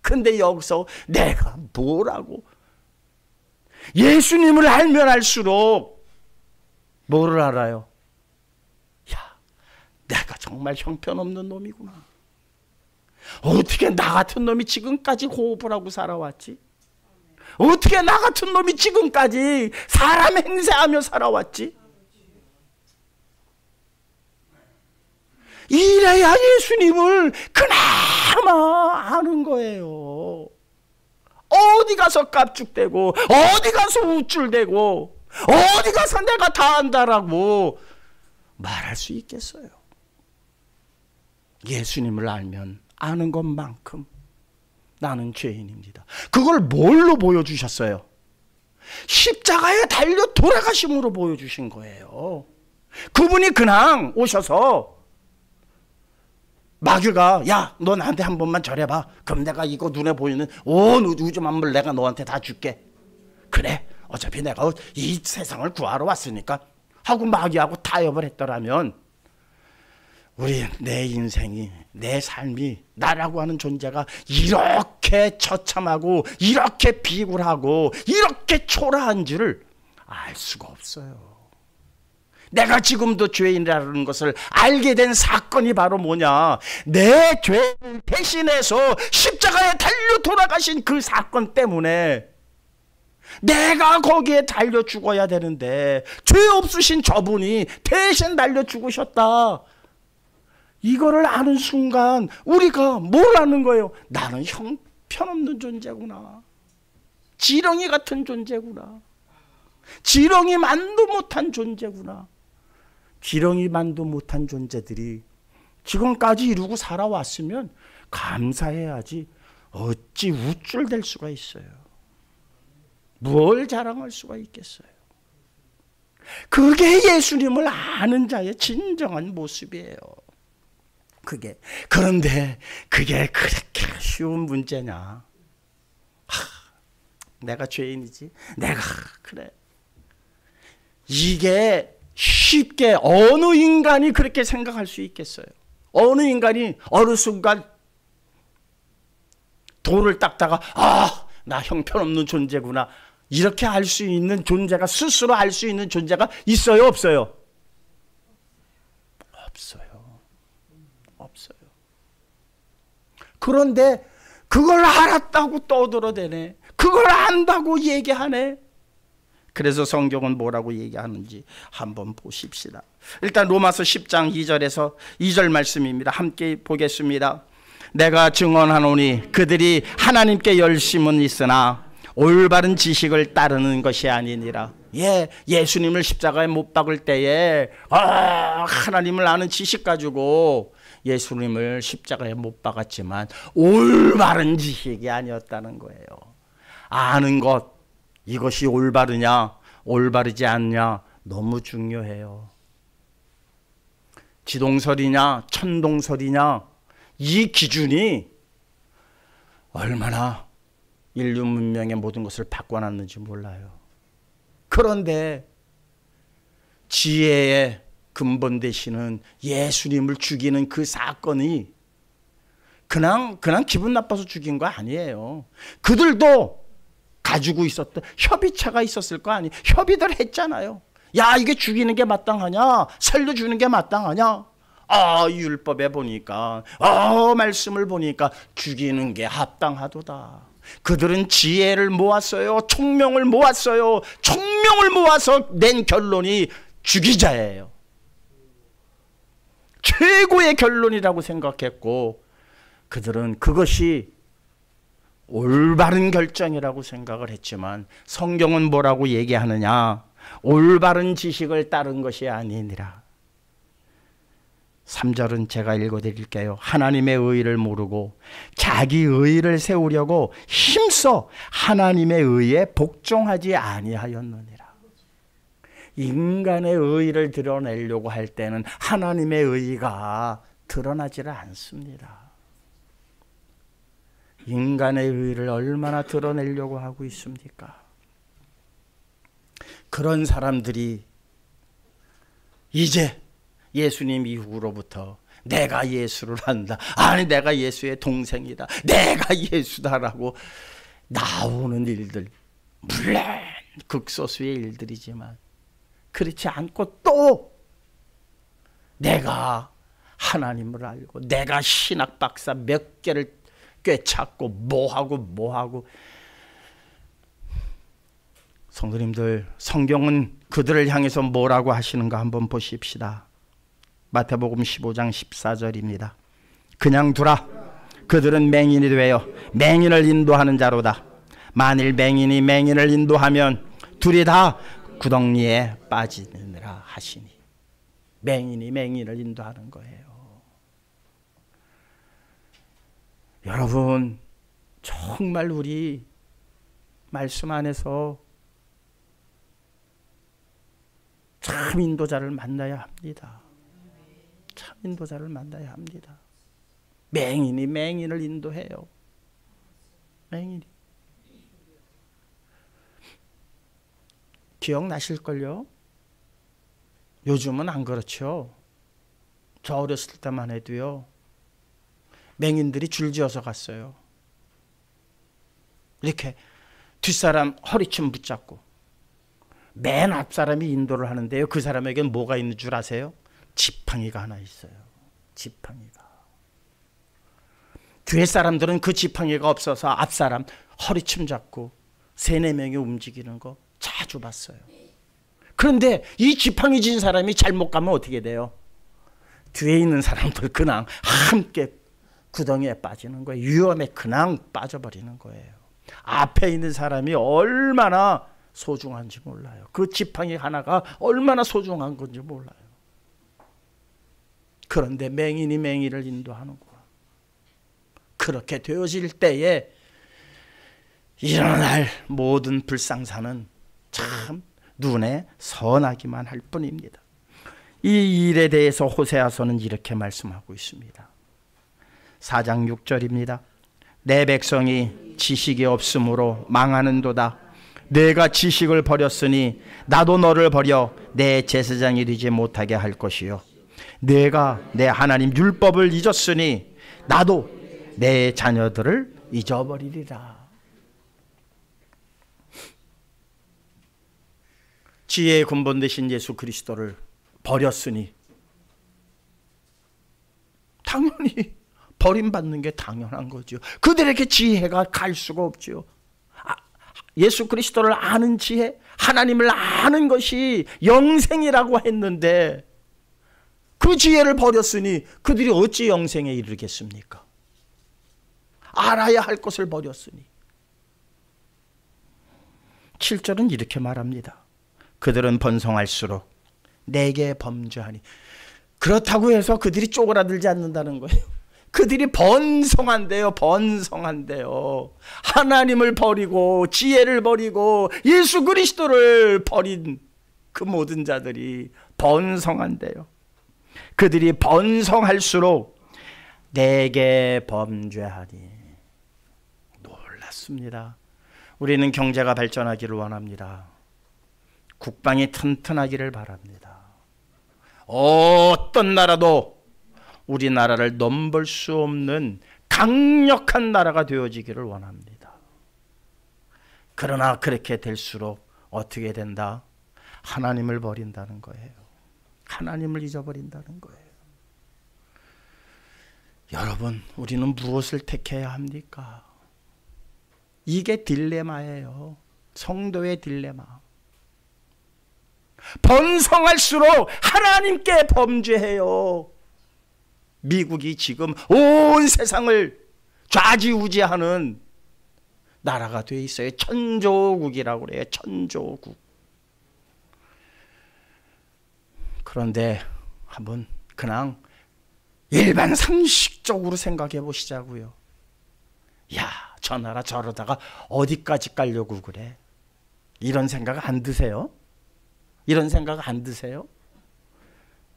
근데 여기서 내가 뭐라고? 예수님을 알면 알수록 뭐를 알아요? 야, 내가 정말 형편없는 놈이구나. 어떻게 나 같은 놈이 지금까지 호흡을 하고 살아왔지? 어떻게 나 같은 놈이 지금까지 사람 행세하며 살아왔지? 이래야 예수님을 그나마 아는 거예요. 어디 가서 깝죽대고 어디 가서 우쭐대고 어디 가서 내가 다 안다라고 말할 수 있겠어요. 예수님을 알면 아는 것만큼 나는 죄인입니다. 그걸 뭘로 보여주셨어요? 십자가에 달려 돌아가심으로 보여주신 거예요. 그분이 그냥 오셔서 마귀가 야, 너 나한테 한 번만 절해봐. 그럼 내가 이거 눈에 보이는 온 우주 만물 내가 너한테 다 줄게. 그래, 어차피 내가 이 세상을 구하러 왔으니까 하고 마귀하고 타협을 했더라면 내 인생이, 내 삶이, 나라고 하는 존재가 이렇게 처참하고 이렇게 비굴하고 이렇게 초라한 줄을 알 수가 없어요. 내가 지금도 죄인이라는 것을 알게 된 사건이 바로 뭐냐? 내 죄를 대신해서 십자가에 달려 돌아가신 그 사건 때문에 내가 거기에 달려 죽어야 되는데 죄 없으신 저분이 대신 달려 죽으셨다. 이거를 아는 순간 우리가 뭘 아는 거예요? 나는 형편없는 존재구나. 지렁이 같은 존재구나. 지렁이만도 못한 존재구나. 지렁이만도 못한 존재들이 지금까지 이루고 살아왔으면 감사해야지 어찌 우쭐댈 수가 있어요. 뭘 자랑할 수가 있겠어요. 그게 예수님을 아는 자의 진정한 모습이에요. 그런데 그게 그렇게 쉬운 문제냐? 내가 죄인이지. 내가 그래. 이게 쉽게 어느 인간이 그렇게 생각할 수 있겠어요? 어느 인간이 어느 순간 돌을 닦다가 나 형편없는 존재구나 이렇게 알 수 있는 존재가, 스스로 알 수 있는 존재가 있어요, 없어요? 없어요. 그런데 그걸 알았다고 떠들어대네. 그걸 안다고 얘기하네. 그래서 성경은 뭐라고 얘기하는지 한번 보십시다. 일단 로마서 10장 2절에서 2절 말씀입니다. 함께 보겠습니다. 내가 증언하노니 그들이 하나님께 열심은 있으나 올바른 지식을 따르는 것이 아니니라. 예수님을 십자가에 못 박을 때에 하나님을 아는 지식 가지고 예수님을 십자가에 못 박았지만 올바른 지식이 아니었다는 거예요. 아는 것, 이것이 올바르냐 올바르지 않냐 너무 중요해요. 지동설이냐 천동설이냐 이 기준이 얼마나 인류 문명의 모든 것을 바꿔놨는지 몰라요. 그런데 지혜의 근본 되시는 예수님을 죽이는 그 사건이 그냥 기분 나빠서 죽인 거 아니에요. 그들도 가지고 있었던 협의체가 있었을 거 아니에요. 협의들 했잖아요. 야, 이게 죽이는 게 마땅하냐? 살려주는 게 마땅하냐? 율법에 보니까 말씀을 보니까 죽이는 게 합당하도다. 그들은 지혜를 모았어요. 총명을 모았어요. 총명을 모아서 낸 결론이 죽이자예요. 최고의 결론이라고 생각했고 그들은 그것이 올바른 결정이라고 생각을 했지만 성경은 뭐라고 얘기하느냐? 올바른 지식을 따른 것이 아니니라. 3절은 제가 읽어드릴게요. 하나님의 의를 모르고 자기 의를 세우려고 힘써 하나님의 의에 복종하지 아니하였느니라. 인간의 의를 드러내려고 할 때는 하나님의 의가 드러나지를 않습니다. 인간의 의를 얼마나 드러내려고 하고 있습니까? 그런 사람들이 이제 예수님 이후로부터 내가 예수를 한다. 아니 내가 예수의 동생이다. 내가 예수다라고 나오는 일들. 물론 극소수의 일들이지만 그렇지 않고 또 내가 하나님을 알고 내가 신학 박사 몇 개를 꿰찼고 뭐하고 성도님들 성경은 그들을 향해서 뭐라고 하시는가 한번 보십시다. 마태복음 15장 14절입니다. 그냥 두라. 그들은 맹인이 되어 맹인을 인도하는 자로다. 만일 맹인이 맹인을 인도하면 둘이 다 구덩이에 빠지느니라 하시니. 맹인이 맹인을 인도하는 거예요. 여러분 정말 우리 말씀 안에서 참 인도자를 만나야 합니다. 참 인도자를 만나야 합니다. 맹인이 맹인을 인도해요. 맹인이. 기억나실걸요? 요즘은 안 그렇죠. 저 어렸을 때만 해도요. 맹인들이 줄지어서 갔어요. 이렇게 뒷사람 허리춤 붙잡고 맨 앞사람이 인도를 하는데요. 그 사람에게는 뭐가 있는 줄 아세요? 지팡이가 하나 있어요. 지팡이가. 뒤에 사람들은 그 지팡이가 없어서 앞사람 허리춤 잡고 3-4명이 움직이는 거 자주 봤어요. 그런데 이 지팡이 진 사람이 잘못 가면 어떻게 돼요? 뒤에 있는 사람들 그냥 함께 구덩이에 빠지는 거예요. 위험에 그냥 빠져버리는 거예요. 앞에 있는 사람이 얼마나 소중한지 몰라요. 그 지팡이 하나가 얼마나 소중한 건지 몰라요. 그런데 맹인이 맹인을 인도하는구나. 그렇게 되어질 때에 일어날 모든 불상사는 참 눈에 선하기만 할 뿐입니다. 이 일에 대해서 호세아서는 이렇게 말씀하고 있습니다. 4장 6절입니다. 내 백성이 지식이 없으므로 망하는도다. 내가 지식을 버렸으니 나도 너를 버려 내 제사장이 되지 못하게 할 것이요. 내가 내 하나님 율법을 잊었으니 나도 내 자녀들을 잊어버리리라. 지혜의 근본 되신 예수 그리스도를 버렸으니 당연히 버림받는 게 당연한 거죠. 그들에게 지혜가 갈 수가 없죠. 예수 그리스도를 아는 지혜, 하나님을 아는 것이 영생이라고 했는데 그 지혜를 버렸으니 그들이 어찌 영생에 이르겠습니까? 알아야 할 것을 버렸으니. 7절은 이렇게 말합니다. 그들은 번성할수록 내게 범죄하니. 그렇다고 해서 그들이 쪼그라들지 않는다는 거예요. 그들이 번성한대요. 번성한대요. 하나님을 버리고 지혜를 버리고 예수 그리스도를 버린 그 모든 자들이 번성한대요. 그들이 번성할수록 내게 범죄하니. 놀랐습니다. 우리는 경제가 발전하기를 원합니다. 국방이 튼튼하기를 바랍니다. 어떤 나라도 우리나라를 넘볼 수 없는 강력한 나라가 되어지기를 원합니다. 그러나 그렇게 될수록 어떻게 된다? 하나님을 버린다는 거예요. 하나님을 잊어버린다는 거예요. 여러분, 우리는 무엇을 택해야 합니까? 이게 딜레마예요. 성도의 딜레마. 번성할수록 하나님께 범죄해요. 미국이 지금 온 세상을 좌지우지하는 나라가 돼 있어요. 천조국이라고 그래요. 천조국. 그런데 한번 그냥 일반 상식적으로 생각해 보시자고요. 야, 저 나라 저러다가 어디까지 가려고 그래? 이런 생각 안 드세요? 이런 생각 안 드세요?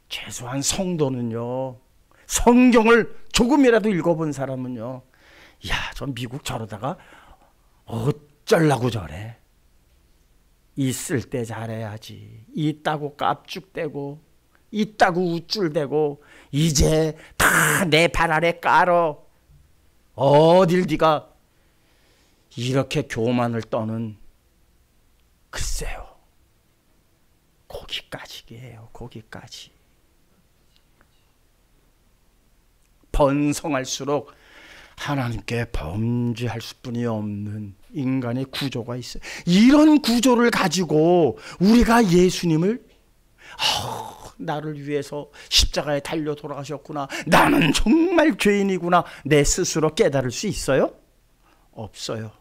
최소한 성도는요, 성경을 조금이라도 읽어본 사람은요, 야, 저 미국 저러다가 어쩌려고 저래? 있을 때 잘해야지. 있다고 깝죽대고 있다고 우쭐대고 이제 다 내 발 아래 깔어. 어딜 네가 이렇게 교만을 떠는. 글쎄요, 거기까지예요. 거기까지. 번성할수록 하나님께 범죄할 수뿐이 없는 인간의 구조가 있어요. 이런 구조를 가지고 우리가 예수님을 나를 위해서 십자가에 달려 돌아가셨구나, 나는 정말 죄인이구나, 내 스스로 깨달을 수 있어요? 없어요.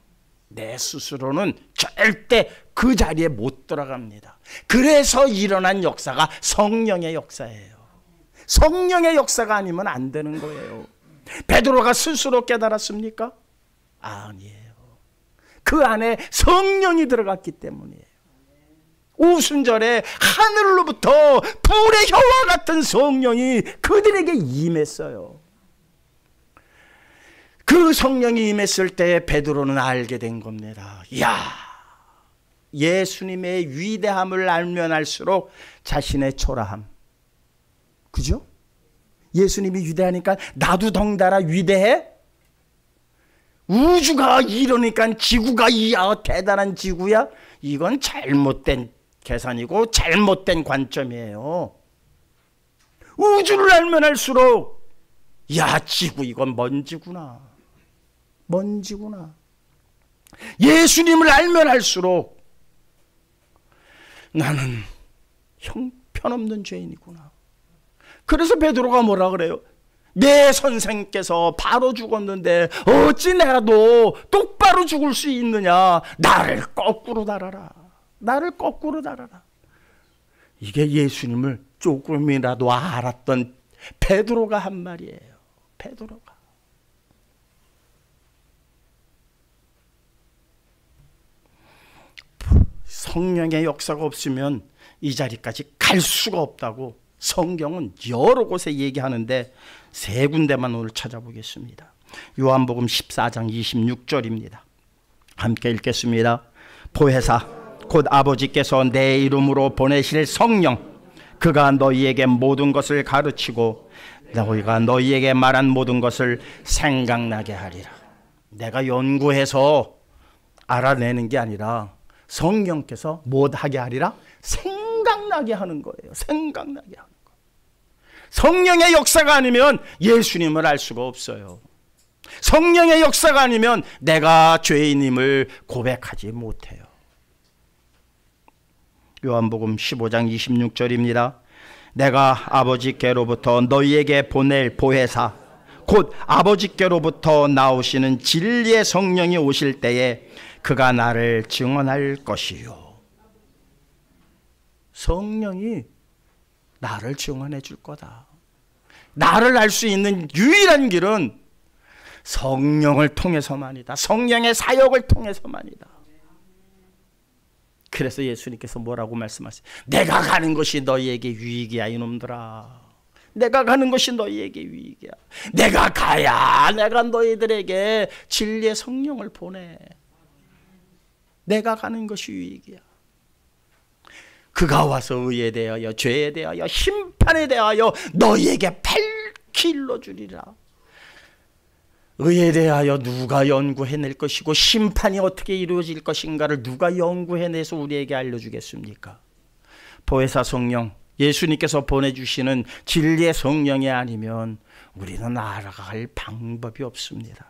내 스스로는 절대 그 자리에 못 들어갑니다. 그래서 일어난 역사가 성령의 역사예요. 성령의 역사가 아니면 안 되는 거예요. 베드로가 스스로 깨달았습니까? 아니에요. 그 안에 성령이 들어갔기 때문이에요. 오순절에 하늘로부터 불의 혀와 같은 성령이 그들에게 임했어요. 그 성령이 임했을 때 베드로는 알게 된 겁니다. 이야, 예수님의 위대함을 알면 알수록 자신의 초라함. 그죠? 예수님이 위대하니까 나도 덩달아 위대해? 우주가 이러니까 지구가 이야 대단한 지구야? 이건 잘못된 계산이고 잘못된 관점이에요. 우주를 알면 알수록 야, 지구 이건 먼지구나. 먼지구나. 예수님을 알면 알수록 나는 형편없는 죄인이구나. 그래서 베드로가 뭐라 그래요? 내 선생께서 바로 죽었는데 어찌 내가도 똑바로 죽을 수 있느냐. 나를 거꾸로 달아라. 나를 거꾸로 달아라. 이게 예수님을 조금이라도 알았던 베드로가 한 말이에요. 베드로가. 성령의 역사가 없으면 이 자리까지 갈 수가 없다고 성경은 여러 곳에 얘기하는데 세 군데만 오늘 찾아보겠습니다. 요한복음 14장 26절입니다. 함께 읽겠습니다. 보혜사 곧 아버지께서 내 이름으로 보내실 성령, 그가 너희에게 모든 것을 가르치고 너희가 너희에게 말한 모든 것을 생각나게 하리라. 내가 연구해서 알아내는 게 아니라 성령께서 못 하게 하리라? 생각나게 하는 거예요. 생각나게 하는 거. 성령의 역사가 아니면 예수님을 알 수가 없어요. 성령의 역사가 아니면 내가 죄인임을 고백하지 못해요. 요한복음 15장 26절입니다. 내가 아버지께로부터 너희에게 보낼 보혜사 곧 아버지께로부터 나오시는 진리의 성령이 오실 때에 그가 나를 증언할 것이요. 성령이 나를 증언해 줄 거다. 나를 알 수 있는 유일한 길은 성령을 통해서만이다. 성령의 사역을 통해서만이다. 그래서 예수님께서 뭐라고 말씀하세요? 내가 가는 것이 너희에게 유익이야 이놈들아. 내가 가는 것이 너희에게 유익이야. 내가 가야 내가 너희들에게 진리의 성령을 보내. 내가 가는 것이 유익이야. 그가 와서 의에 대하여 죄에 대하여 심판에 대하여 너희에게 밝히 일러주리라. 의에 대하여 누가 연구해낼 것이고 심판이 어떻게 이루어질 것인가를 누가 연구해내서 우리에게 알려주겠습니까? 보혜사 성령, 예수님께서 보내주시는 진리의 성령이 아니면 우리는 알아갈 방법이 없습니다.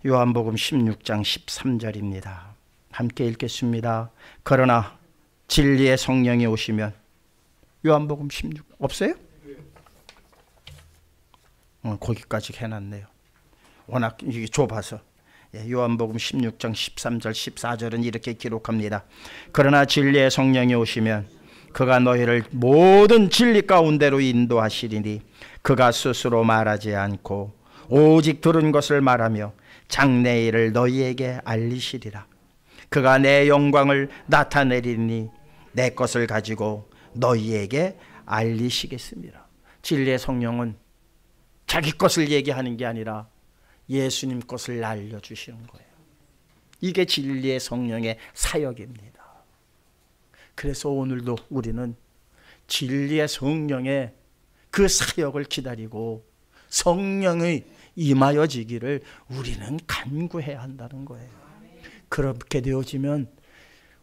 요한복음 16장 13절입니다. 함께 읽겠습니다. 그러나 진리의 성령이 오시면, 요한복음 16 없어요? 거기까지 해놨네요. 워낙 이게 좁아서. 요한복음 16장 13절 14절은 이렇게 기록합니다. 그러나 진리의 성령이 오시면 그가 너희를 모든 진리 가운데로 인도하시리니 그가 스스로 말하지 않고 오직 들은 것을 말하며 장래 일을 너희에게 알리시리라. 그가 내 영광을 나타내리니 내 것을 가지고 너희에게 알리시겠습니다. 진리의 성령은 자기 것을 얘기하는 게 아니라 예수님 것을 알려주시는 거예요. 이게 진리의 성령의 사역입니다. 그래서 오늘도 우리는 진리의 성령의 그 사역을 기다리고 성령의 임하여지기를 우리는 간구해야 한다는 거예요. 그렇게 되어지면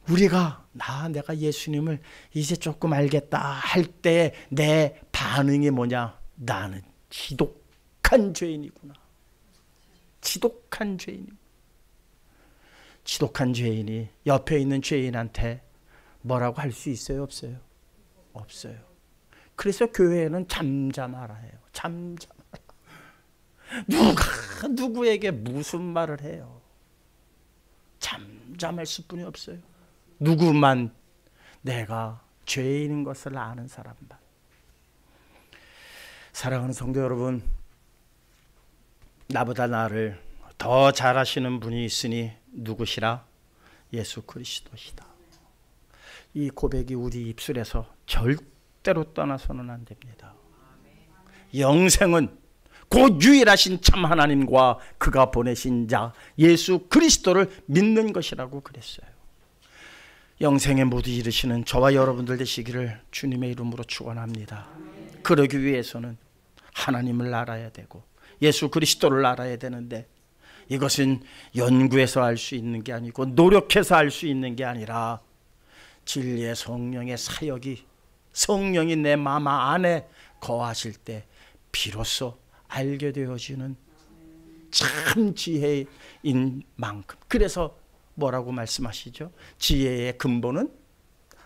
우리가 내가 예수님을 이제 조금 알겠다 할 때 내 반응이 뭐냐? 나는 지독한 죄인이구나. 지독한 죄인. 지독한 죄인이 옆에 있는 죄인한테 뭐라고 할 수 있어요? 없어요? 없어요. 그래서 교회는 잠잠하라 해요. 잠잠하라. 누가 누구에게 무슨 말을 해요? 잠잠할 수뿐이 없어요. 누구만 내가 죄인인 것을 아는 사람만. 사랑하는 성도 여러분, 나보다 나를 더 잘 아시는 분이 있으니 누구시라? 예수 그리스도시다. 이 고백이 우리 입술에서 절대로 떠나서는 안 됩니다. 영생은 곧 유일하신 참 하나님과 그가 보내신 자 예수 그리스도를 믿는 것이라고 그랬어요. 영생에 모두 이르시는 저와 여러분들 되시기를 주님의 이름으로 축원합니다. 그러기 위해서는 하나님을 알아야 되고 예수 그리스도를 알아야 되는데 이것은 연구해서 알 수 있는 게 아니고 노력해서 알 수 있는 게 아니라 진리의 성령의 사역이 성령이 내 마음 안에 거하실 때 비로소 알게 되어지는 참 지혜인 만큼. 그래서 뭐라고 말씀하시죠? 지혜의 근본은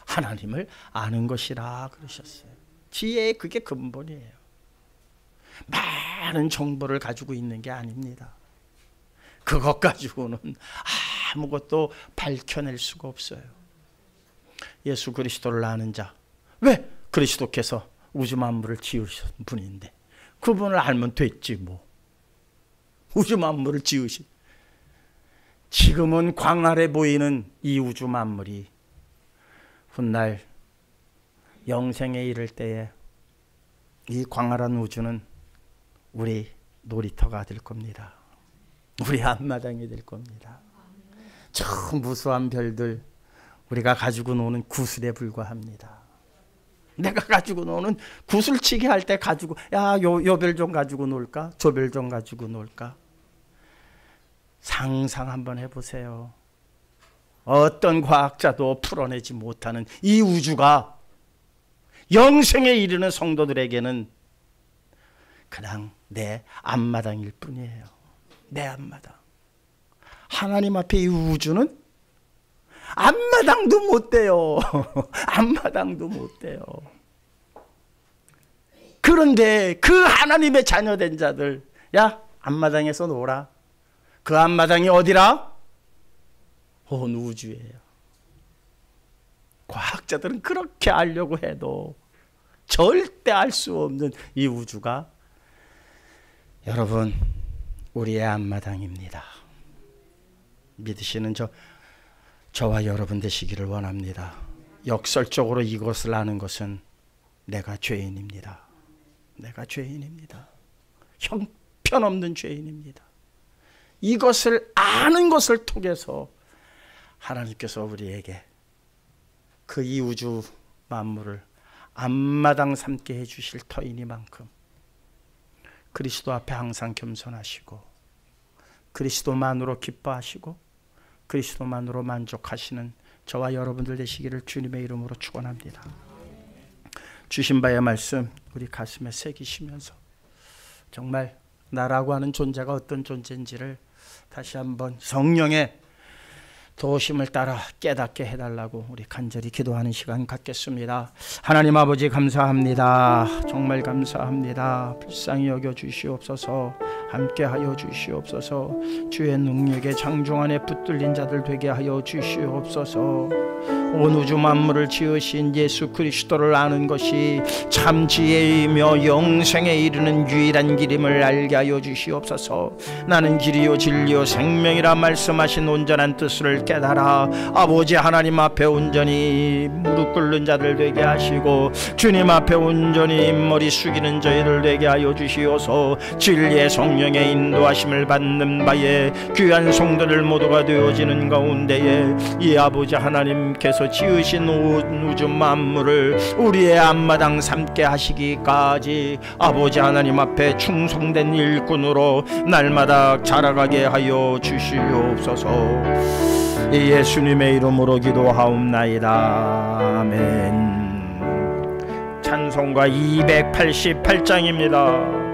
하나님을 아는 것이라 그러셨어요. 지혜의 그게 근본이에요. 많은 정보를 가지고 있는 게 아닙니다. 그것 가지고는 아무것도 밝혀낼 수가 없어요. 예수 그리스도를 아는 자. 왜? 그리스도께서 우주 만물을 지으신 분인데 그분을 알면 됐지 뭐. 우주 만물을 지으신. 지금은 광활해 보이는 이 우주 만물이 훗날 영생에 이를 때에 이 광활한 우주는 우리 놀이터가 될 겁니다. 우리 앞마당이 될 겁니다. 저 무수한 별들 우리가 가지고 노는 구슬에 불과합니다. 내가 가지고 노는 구슬치기 할 때 가지고 요 별 좀 가지고 놀까? 저 별 좀 가지고 놀까? 상상 한번 해보세요. 어떤 과학자도 풀어내지 못하는 이 우주가 영생에 이르는 성도들에게는 그냥 내 앞마당일 뿐이에요. 내 앞마당. 하나님 앞에 이 우주는 앞마당도 못 돼요. 앞마당도 못 돼요. 그런데 그 하나님의 자녀된 자들, 야, 앞마당에서 놀아. 그 앞마당이 어디라? 온 우주예요. 과학자들은 그렇게 알려고 해도 절대 알 수 없는 이 우주가 여러분 우리의 앞마당입니다. 믿으시는 저와 여러분 되시기를 원합니다. 역설적으로 이것을 아는 것은 내가 죄인입니다. 내가 죄인입니다. 형편없는 죄인입니다. 이것을 아는 것을 통해서 하나님께서 우리에게 그 이 우주 만물을 앞마당 삼게 해주실 터이니만큼 그리스도 앞에 항상 겸손하시고 그리스도만으로 기뻐하시고 그리스도만으로 만족하시는 저와 여러분들 되시기를 주님의 이름으로 축원합니다. 주신 바의 말씀 우리 가슴에 새기시면서 정말 나라고 하는 존재가 어떤 존재인지를 다시 한번 성령의 도심을 따라 깨닫게 해달라고 우리 간절히 기도하는 시간 갖겠습니다. 하나님 아버지 감사합니다. 정말 감사합니다. 불쌍히 여겨 주시옵소서. 함께하여 주시옵소서. 주의 능력에 장중 안에 붙들린 자들 되게 하여 주시옵소서. 온 우주 만물을 지으신 예수 그리스도를 아는 것이 참 지혜이며 영생에 이르는 유일한 길임을 알게 하여 주시옵소서. 나는 길이요 진리요 생명이라 말씀하신 온전한 뜻을 깨달아 아버지 하나님 앞에 온전히 무릎 꿇는 자들 되게 하시고 주님 앞에 온전히 머리 숙이는 저희들 되게 하여 주시옵소서. 진리의 성령의 인도하심을 받는 바에 귀한 성도들 모두가 되어지는 가운데에 이 아버지 하나님께서 지으신 우주 만물을 우리의 앞마당 삼게 하시기까지 아버지 하나님 앞에 충성된 일꾼으로 날마다 자라가게 하여 주시옵소서. 예수님의 이름으로 기도하옵나이다. 아멘. 찬송가 288장입니다.